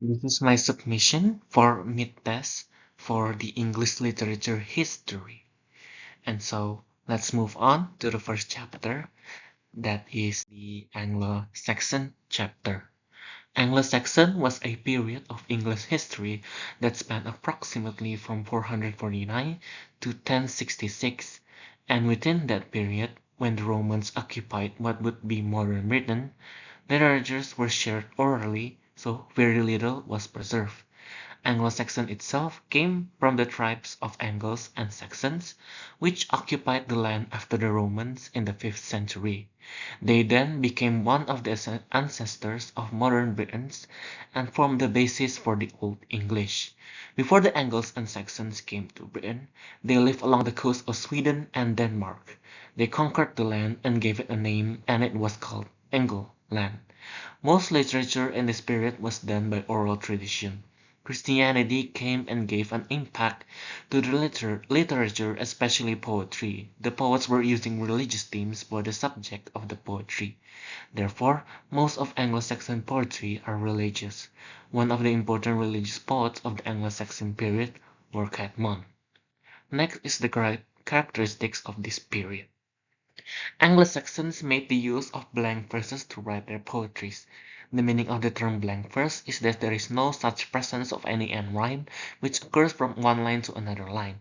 This is my submission for Midtest for the English literature history. And so let's move on to the first chapter, that is the Anglo-Saxon chapter. Anglo-Saxon was a period of English history that spanned approximately from 449 to 1066, and within that period, when the Romans occupied what would be modern Britain, literatures were shared orally, so very little was preserved. Anglo-Saxon itself came from the tribes of Angles and Saxons, which occupied the land after the Romans in the 5th century. They then became one of the ancestors of modern Britons and formed the basis for the Old English. Before the Angles and Saxons came to Britain, they lived along the coast of Sweden and Denmark. They conquered the land and gave it a name, and it was called Engleland. Most literature in this period was done by oral tradition. Christianity came and gave an impact to the literature, especially poetry. The poets were using religious themes for the subject of the poetry. Therefore, most of Anglo-Saxon poetry are religious. One of the important religious poets of the Anglo-Saxon period were Caedmon. Next is the characteristics of this period. Anglo-Saxons made the use of blank verses to write their poetries. The meaning of the term blank verse is that there is no such presence of any end rhyme which occurs from one line to another line.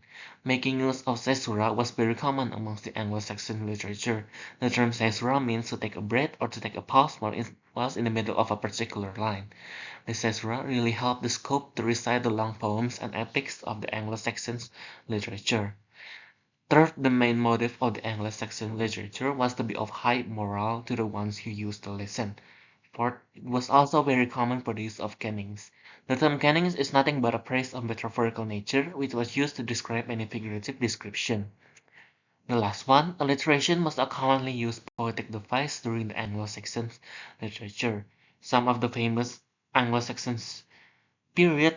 Making use of caesura was very common amongst the Anglo-Saxon literature. The term caesura means to take a breath or to take a pause whilst in the middle of a particular line. The caesura really helped the scope to recite the long poems and epics of the Anglo-Saxon literature. Third, the main motive of the Anglo-Saxon literature was to be of high morale to the ones who used to listen. Fourth, it was also very common for the use of kennings. The term kennings is nothing but a phrase of metaphorical nature which was used to describe any figurative description. The last one, alliteration was a commonly used poetic device during the Anglo-Saxon literature. Some of the famous Anglo-Saxon period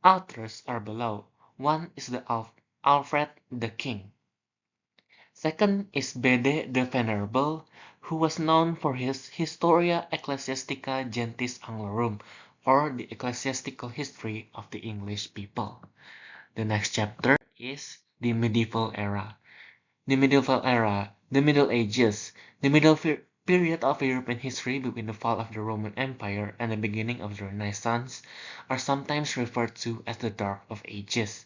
authors are below. One is the Alfred the King. Second is Bede the Venerable, who was known for his Historia Ecclesiastica Gentis Anglorum, or the ecclesiastical history of the English people. The next chapter is the medieval era. The medieval era, the Middle Ages, the period of European history between the fall of the Roman Empire and the beginning of the Renaissance, are sometimes referred to as the Dark Ages.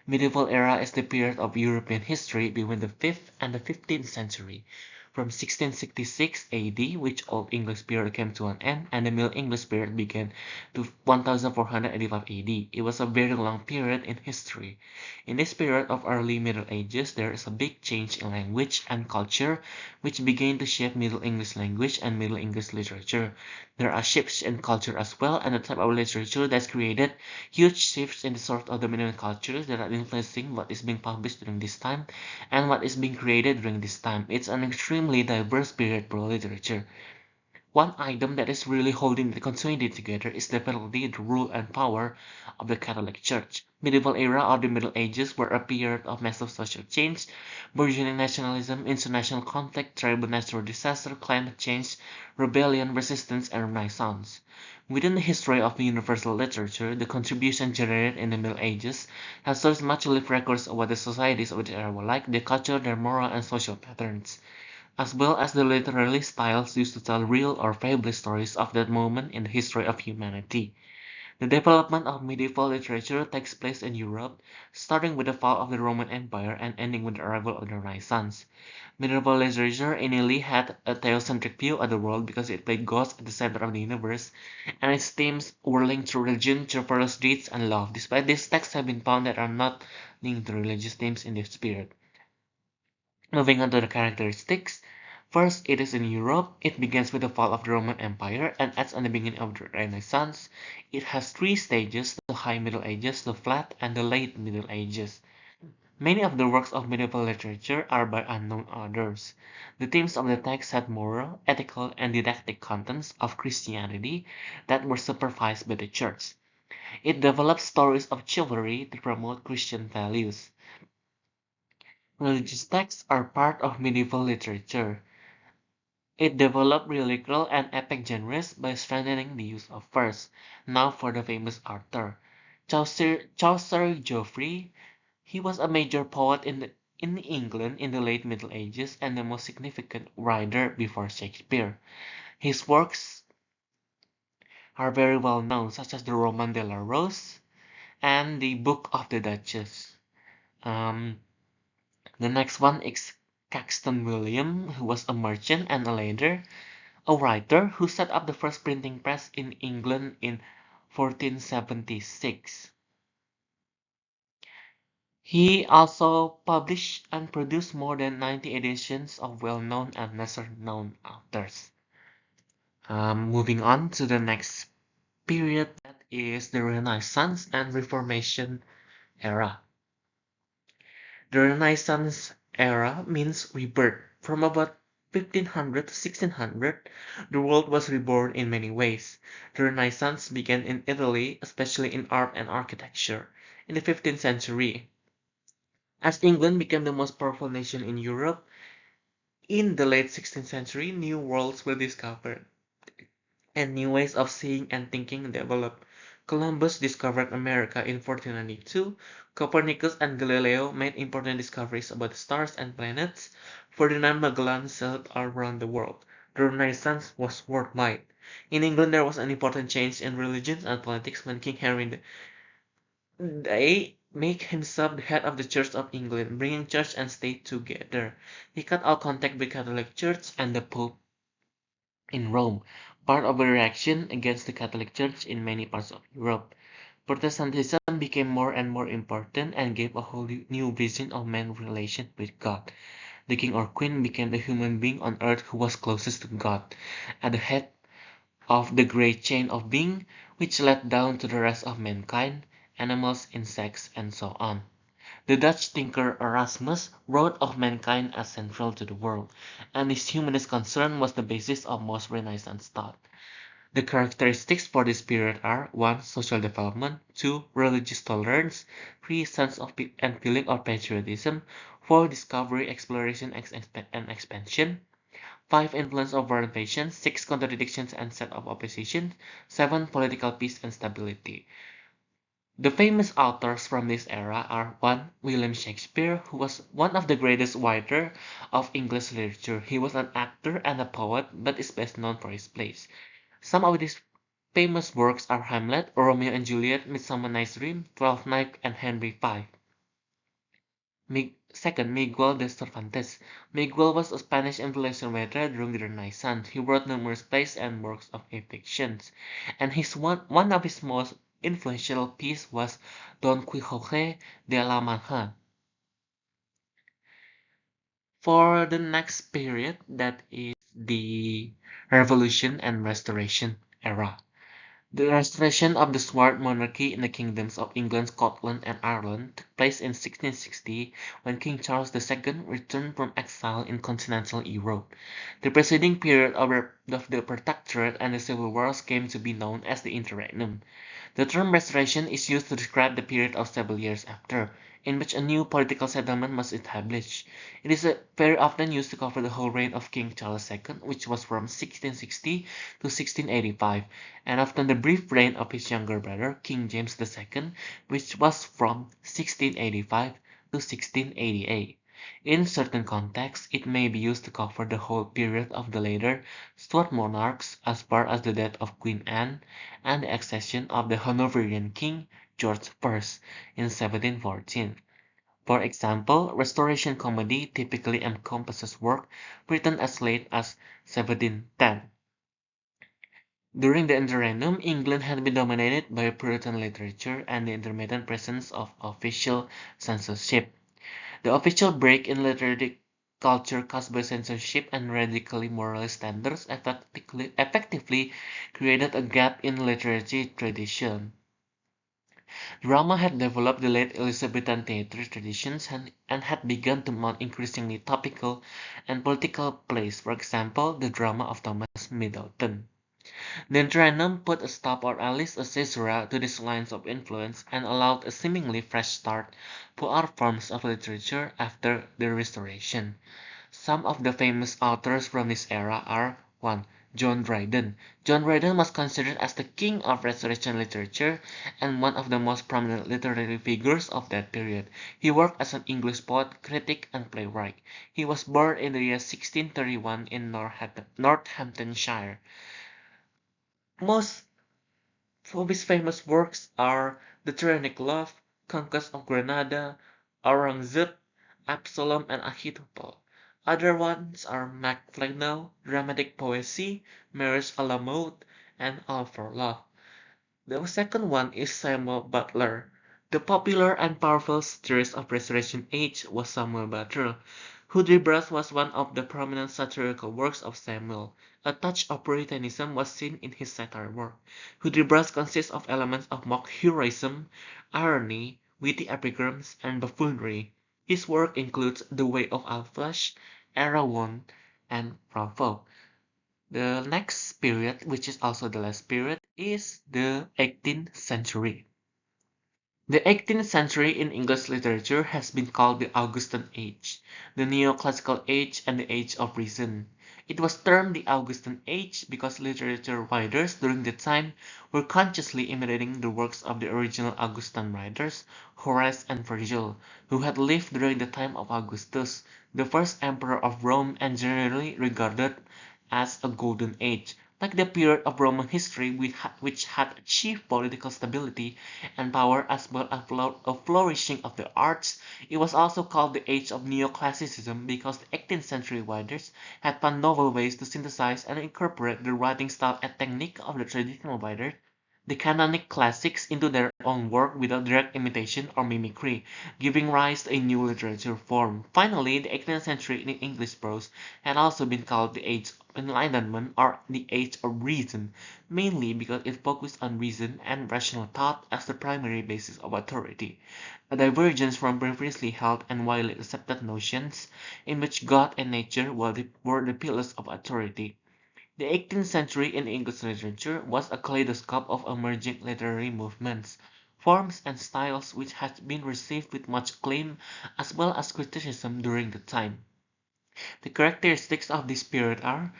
Medieval era is the period of European history between the 5th and the 15th century. From 1666 AD, which Old English period came to an end, and the Middle English period began, to 1485 AD. It was a very long period in history. In this period of early Middle Ages, there is a big change in language and culture, which began to shape Middle English language and Middle English literature. There are shifts in culture as well, and the type of literature that's created huge shifts in the sort of dominant cultures that are influencing what is being published during this time and what is being created during this time. It's an extremely diverse period for literature. One item that is really holding the continuity together is definitely the rule and power of the Catholic Church. Medieval era or the Middle Ages were a period of massive social change, burgeoning nationalism, international conflict, terrible natural disaster, climate change, rebellion, resistance, and renaissance. Within the history of universal literature, the contribution generated in the Middle Ages has served much to leave records of what the societies of the era were like, their culture, their moral and social patterns, as well as the literary styles used to tell real or fabulous stories of that moment in the history of humanity. The development of medieval literature takes place in Europe, starting with the fall of the Roman Empire and ending with the arrival of the Renaissance. Medieval literature innately had a theocentric view of the world because it played God at the center of the universe, and its themes were linked to religion, chivalrous deeds, and love. Despite these texts have been found that are not linked to religious themes in this period. Moving on to the characteristics. First, it is in Europe. It begins with the fall of the Roman Empire and ends on the beginning of the Renaissance. It has three stages: the High Middle Ages, the Flat, and the Late Middle Ages. Many of the works of medieval literature are by unknown authors. The themes of the text had moral, ethical, and didactic contents of Christianity that were supervised by the Church. It developed stories of chivalry to promote Christian values. Religious texts are part of medieval literature. It developed lyrical and epic genres by strengthening the use of verse. Now for the famous Arthur. Chaucer Geoffrey. He was a major poet in England in the late Middle Ages and the most significant writer before Shakespeare. His works are very well known, such as the Roman de la Rose and the Book of the Duchess. Um, the next one is Caxton William, who was a merchant and a writer who set up the first printing press in England in 1476. He also published and produced more than 90 editions of well-known and lesser-known authors. Moving on to the next period, that is the Renaissance and Reformation era. The Renaissance era means rebirth. From about 1500 to 1600, the world was reborn in many ways. The Renaissance began in Italy, especially in art and architecture, in the 15th century. As England became the most powerful nation in Europe, in the late 16th century, new worlds were discovered, and new ways of seeing and thinking developed. Columbus discovered America in 1492. Copernicus and Galileo made important discoveries about the stars and planets. Ferdinand Magellan sailed around the world. The Renaissance was worldwide. In England, there was an important change in religion and politics when King Henry VIII made himself the head of the Church of England, bringing church and state together. He cut all contact with the Catholic Church and the Pope in Rome, part of a reaction against the Catholic Church in many parts of Europe. Protestantism became more and more important and gave a whole new vision of man's relation with God. The king or queen became the human being on earth who was closest to God, at the head of the great chain of being which led down to the rest of mankind, animals, insects, and so on. The Dutch thinker Erasmus wrote of mankind as central to the world, and his humanist concern was the basis of most Renaissance thought. The characteristics for this period are 1. Social development, 2. Religious tolerance, 3. Sense of and feeling of patriotism, 4. Discovery, exploration, and expansion, 5. Influence of renovation, 6. Contradictions and set of opposition, 7. Political peace and stability. The famous authors from this era are 1. William Shakespeare, who was one of the greatest writers of English literature. He was an actor and a poet, but is best known for his plays. Some of his famous works are Hamlet, Romeo and Juliet, Midsummer Night's Dream, Twelfth Night, and Henry V. Second, Miguel de Cervantes. Miguel was a Spanish influential writer during the Renaissance. He wrote numerous plays and works of fiction, and one of his most influential pieces was Don Quixote de la Mancha. For the next period, that is the Revolution and Restoration era. The restoration of the Sword monarchy in the kingdoms of England, Scotland, and Ireland took place in 1660 when King Charles II returned from exile in continental Europe. The preceding period of the Protectorate and the Civil Wars came to be known as the Interregnum. The term restoration is used to describe the period of several years after, in which a new political settlement was established. It is very often used to cover the whole reign of King Charles II, which was from 1660 to 1685, and often the brief reign of his younger brother, King James II, which was from 1685 to 1688. In certain contexts, it may be used to cover the whole period of the later Stuart monarchs as far as the death of Queen Anne and the accession of the Hanoverian King George I in 1714. For example, Restoration comedy typically encompasses work written as late as 1710. During the Interregnum, England had been dominated by Puritan literature and the intermittent presence of official censorship. The official break in literary culture caused by censorship and radically moralist standards effectively created a gap in literary tradition. Drama had developed the late Elizabethan theatre traditions and had begun to mount increasingly topical and political plays, for example, the drama of Thomas Middleton. The Interregnum put a stop or at least a caesura to these lines of influence and allowed a seemingly fresh start for other forms of literature after the Restoration. Some of the famous authors from this era are 1. John Dryden. John Dryden was considered as the king of Restoration literature and one of the most prominent literary figures of that period. He worked as an English poet, critic, and playwright. He was born in the year 1631 in Northamptonshire. Most of his famous works are The Tyrannic Love, Conquest of Granada, Aurangzeb, Absalom and Ahithophel. Other ones are Macflannel, Dramatic Poesy, Marriage a la Mode, and All for Love. The second one is Samuel Butler. The popular and powerful satirist of Restoration Age was Samuel Butler. Hudibras was one of the prominent satirical works of Samuel. A touch of Puritanism was seen in his satire work. Hudibras consists of elements of mock heroism, irony, witty epigrams, and buffoonery. His work includes The Way of Alflash, Erewhon, and Bravo. The next period, which is also the last period, is the 18th century. The 18th century in English literature has been called the Augustan Age, the Neoclassical Age, and the Age of Reason. It was termed the Augustan Age because literature writers during the time were consciously imitating the works of the original Augustan writers, Horace and Virgil, who had lived during the time of Augustus, the first emperor of Rome and generally regarded as a golden age, like the period of Roman history which had achieved political stability and power as well as a flourishing of the arts. It was also called the age of Neoclassicism because the 18th century writers had found novel ways to synthesize and incorporate the writing style and technique of the traditional writers, the canonic classics, into their own work without direct imitation or mimicry, giving rise to a new literature form. Finally, the 18th century in English prose had also been called the Age of Enlightenment or the Age of Reason, mainly because it focused on reason and rational thought as the primary basis of authority, a divergence from previously held and widely accepted notions in which God and nature were the pillars of authority. The 18th century in English literature was a kaleidoscope of emerging literary movements, forms and styles which had been received with much acclaim as well as criticism during the time. The characteristics of this period are: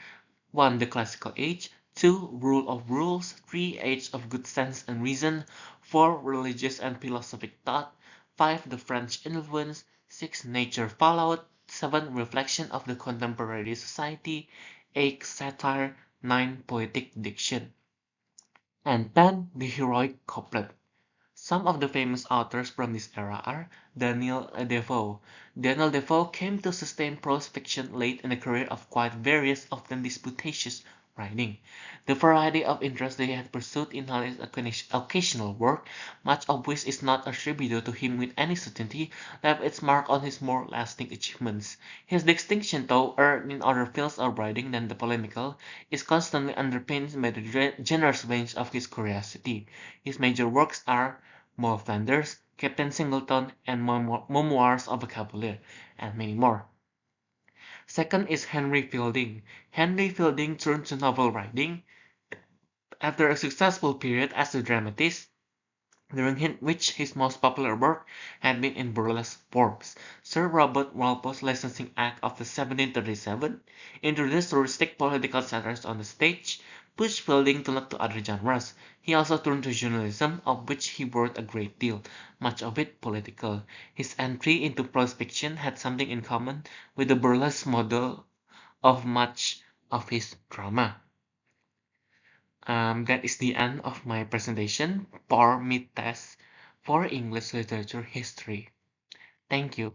1. The Classical Age, 2. Rule of Rules, 3. Age of Good Sense and Reason, 4. Religious and Philosophic Thought, 5. The French Influence, 6. Nature Fallout, 7. Reflection of the Contemporary Society, 8. Satire, 9. Poetic Diction, and 10. The Heroic Couplet. Some of the famous authors from this era are Daniel Defoe. Daniel Defoe came to sustain prose fiction late in the career of quite various, often disputatious writing. The variety of interests they had pursued in his occasional work, much of which is not attributed to him with any certainty, left its mark on his more lasting achievements. His distinction, though earned in other fields of writing than the polemical, is constantly underpinned by the generous range of his curiosity. His major works are Moll Flanders, Captain Singleton, and Memoirs of a Cavalier, and many more. Second is Henry Fielding. Henry Fielding turned to novel writing after a successful period as a dramatist, during which his most popular work had been in burlesque forms. Sir Robert Walpole's Licensing Act of 1737 introduced touristic political satires on the stage, pushed Fielding to look to other genres. He also turned to journalism, of which he wrote a great deal, much of it political. His entry into prose fiction had something in common with the burlesque model of much of his drama. That is the end of my presentation for Midtest for English Literature History. Thank you.